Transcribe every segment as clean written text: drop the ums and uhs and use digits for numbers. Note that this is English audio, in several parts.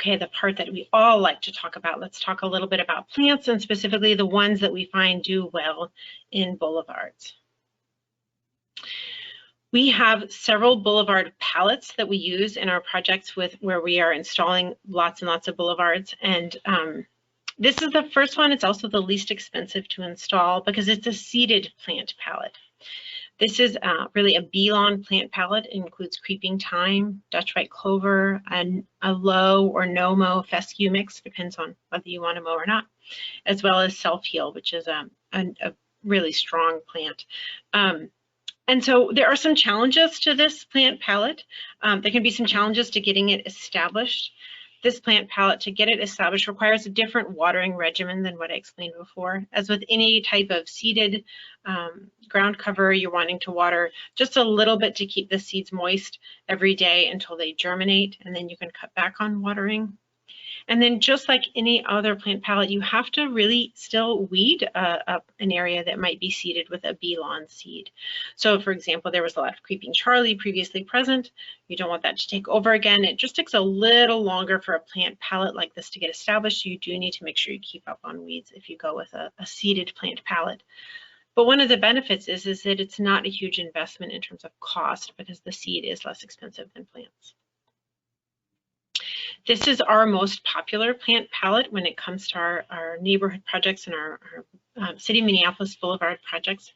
Okay, the part that we all like to talk about. Let's talk a little bit about plants, and specifically the ones that we find do well in boulevards. We have several boulevard palettes that we use in our projects where we are installing lots and lots of boulevards. And this is the first one. It's also the least expensive to install because it's a seeded plant palette. This is really a bee-lawn plant palette. It includes creeping thyme, Dutch white clover, and a low or no-mow fescue mix, depends on whether you want to mow or not, as well as self-heal, which is a really strong plant. And so there are some challenges to this plant palette. There can be some challenges to getting it established. This plant palette, to get it established, requires a different watering regimen than what I explained before. As with any type of seeded ground cover, you're wanting to water just a little bit to keep the seeds moist every day until they germinate, and then you can cut back on watering. And then just like any other plant palette, you have to really still weed up an area that might be seeded with a bee lawn seed. So for example, there was a lot of creeping Charlie previously present. You don't want that to take over again. It just takes a little longer for a plant palette like this to get established. You do need to make sure you keep up on weeds if you go with a seeded plant palette. But one of the benefits is that it's not a huge investment in terms of cost because the seed is less expensive than plants. This is our most popular plant palette when it comes to our neighborhood projects and our City of Minneapolis Boulevard projects.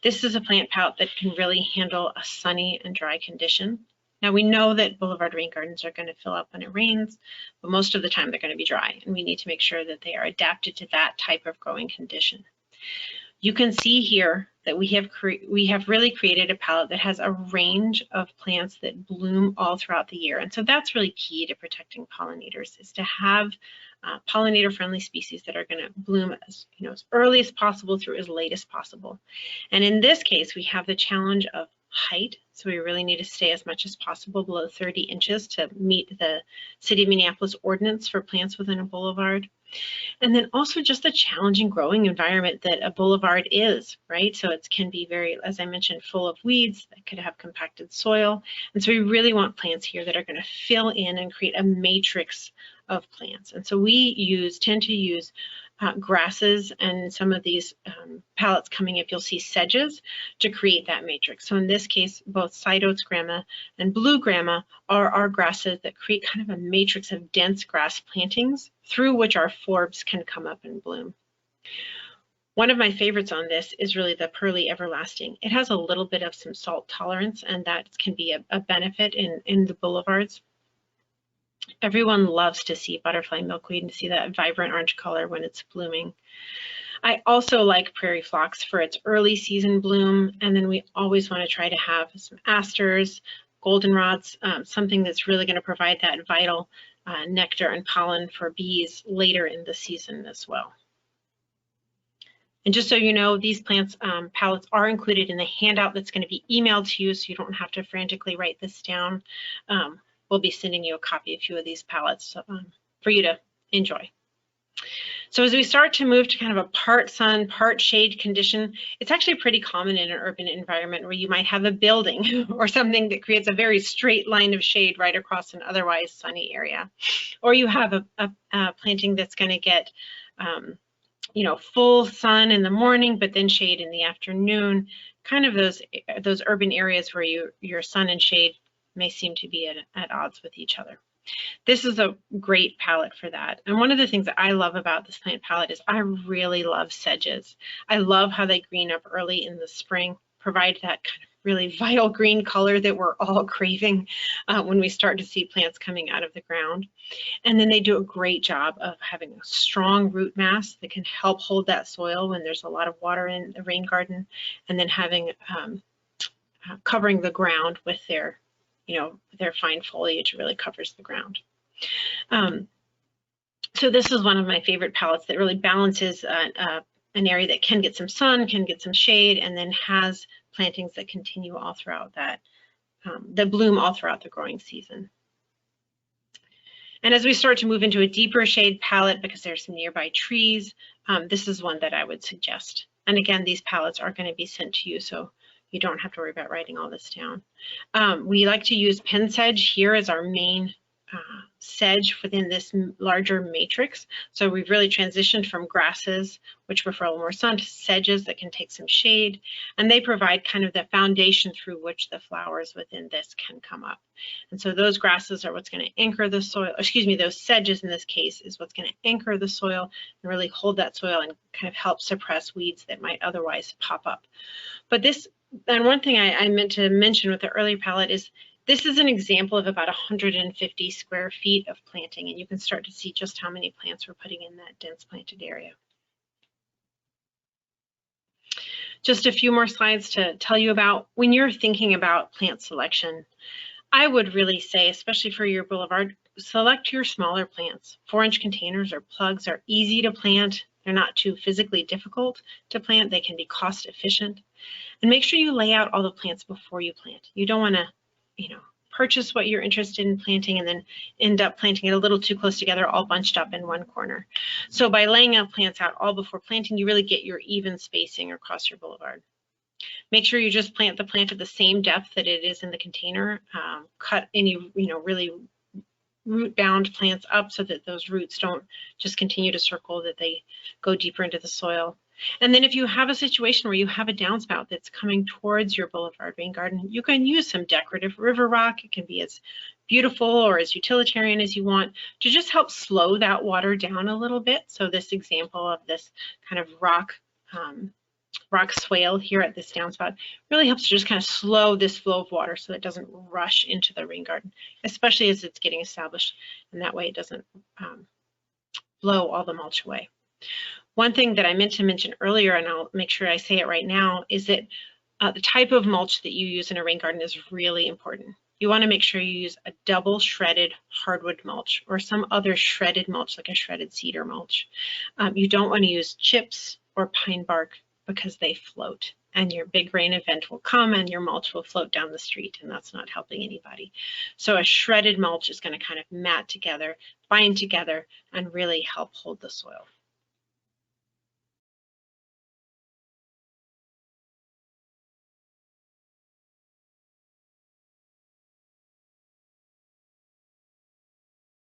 This is a plant palette that can really handle a sunny and dry condition. Now we know that Boulevard rain gardens are going to fill up when it rains, but most of the time they're going to be dry, and we need to make sure that they are adapted to that type of growing condition. You can see here that we have really created a palette that has a range of plants that bloom all throughout the year. And so that's really key to protecting pollinators, is to have pollinator-friendly species that are going to bloom as early as possible through as late as possible. And in this case, we have the challenge of height. So we really need to stay as much as possible below 30 inches to meet the City of Minneapolis ordinance for plants within a boulevard. And then also just the challenging growing environment that a boulevard is, right? So it can be very, as I mentioned, full of weeds that could have compacted soil. And so we really want plants here that are going to fill in and create a matrix of plants. And so we tend to use grasses, and some of these palettes coming up, you'll see sedges to create that matrix. So in this case, both side oats grama and blue grama are our grasses that create kind of a matrix of dense grass plantings through which our forbs can come up and bloom. One of my favorites on this is really the Pearly Everlasting. It has a little bit of some salt tolerance, and that can be a benefit in the boulevards. Everyone loves to see butterfly milkweed and to see that vibrant orange color when it's blooming. I also like prairie phlox for its early season bloom, and then we always want to try to have some asters, goldenrods, something that's really going to provide that vital nectar and pollen for bees later in the season as well. And just so you know, these plants palettes are included in the handout that's going to be emailed to you, so you don't have to frantically write this down. We'll be sending you a copy of a few of these palettes for you to enjoy. So as we start to move to kind of a part sun, part shade condition, it's actually pretty common in an urban environment where you might have a building or something that creates a very straight line of shade right across an otherwise sunny area. Or you have a planting that's going to get full sun in the morning, but then shade in the afternoon, kind of those urban areas where your sun and shade may seem to be at odds with each other. This is a great palette for that. And one of the things that I love about this plant palette is I really love sedges. I love how they green up early in the spring, provide that kind of really vital green color that we're all craving when we start to see plants coming out of the ground. And then they do a great job of having a strong root mass that can help hold that soil when there's a lot of water in the rain garden, and then having covering the ground with their fine foliage really covers the ground. So this is one of my favorite palettes that really balances an area that can get some sun, can get some shade, and then has plantings that continue all throughout that, that bloom all throughout the growing season. And as we start to move into a deeper shade palette, because there's some nearby trees, this is one that I would suggest. And again, these palettes are going to be sent to you, so you don't have to worry about writing all this down. We like to use pen sedge here as our main sedge within this larger matrix. So we've really transitioned from grasses, which prefer a little more sun, to sedges that can take some shade, and they provide kind of the foundation through which the flowers within this can come up. And so those grasses are what's going to anchor the soil, excuse me, those sedges in this case is what's going to anchor the soil and really hold that soil and kind of help suppress weeds that might otherwise pop up. But this, and one thing I meant to mention with the early palette is this is an example of about 150 square feet of planting, and you can start to see just how many plants we're putting in that dense planted area. Just a few more slides to tell you about when you're thinking about plant selection. I would really say, especially for your boulevard, select your smaller plants. 4-inch containers or plugs are easy to plant. They're not too physically difficult to plant. They can be cost efficient. And make sure you lay out all the plants before you plant. You don't want to, purchase what you're interested in planting and then end up planting it a little too close together, all bunched up in one corner. So by laying out plants out all before planting, you really get your even spacing across your boulevard. Make sure you just plant the plant at the same depth that it is in the container. Cut any, really root-bound plants up so that those roots don't just continue to circle, that they go deeper into the soil. And then if you have a situation where you have a downspout that's coming towards your boulevard rain garden, you can use some decorative river rock. It can be as beautiful or as utilitarian as you want to just help slow that water down a little bit. So this example of this kind of rock swale here at this downspout really helps to just kind of slow this flow of water so it doesn't rush into the rain garden, especially as it's getting established, and that way it doesn't blow all the mulch away. One thing that I meant to mention earlier, and I'll make sure I say it right now, is that the type of mulch that you use in a rain garden is really important. You want to make sure you use a double shredded hardwood mulch or some other shredded mulch like a shredded cedar mulch. You don't want to use chips or pine bark because they float, and your big rain event will come and your mulch will float down the street, and that's not helping anybody. So a shredded mulch is going to kind of mat together, bind together, and really help hold the soil.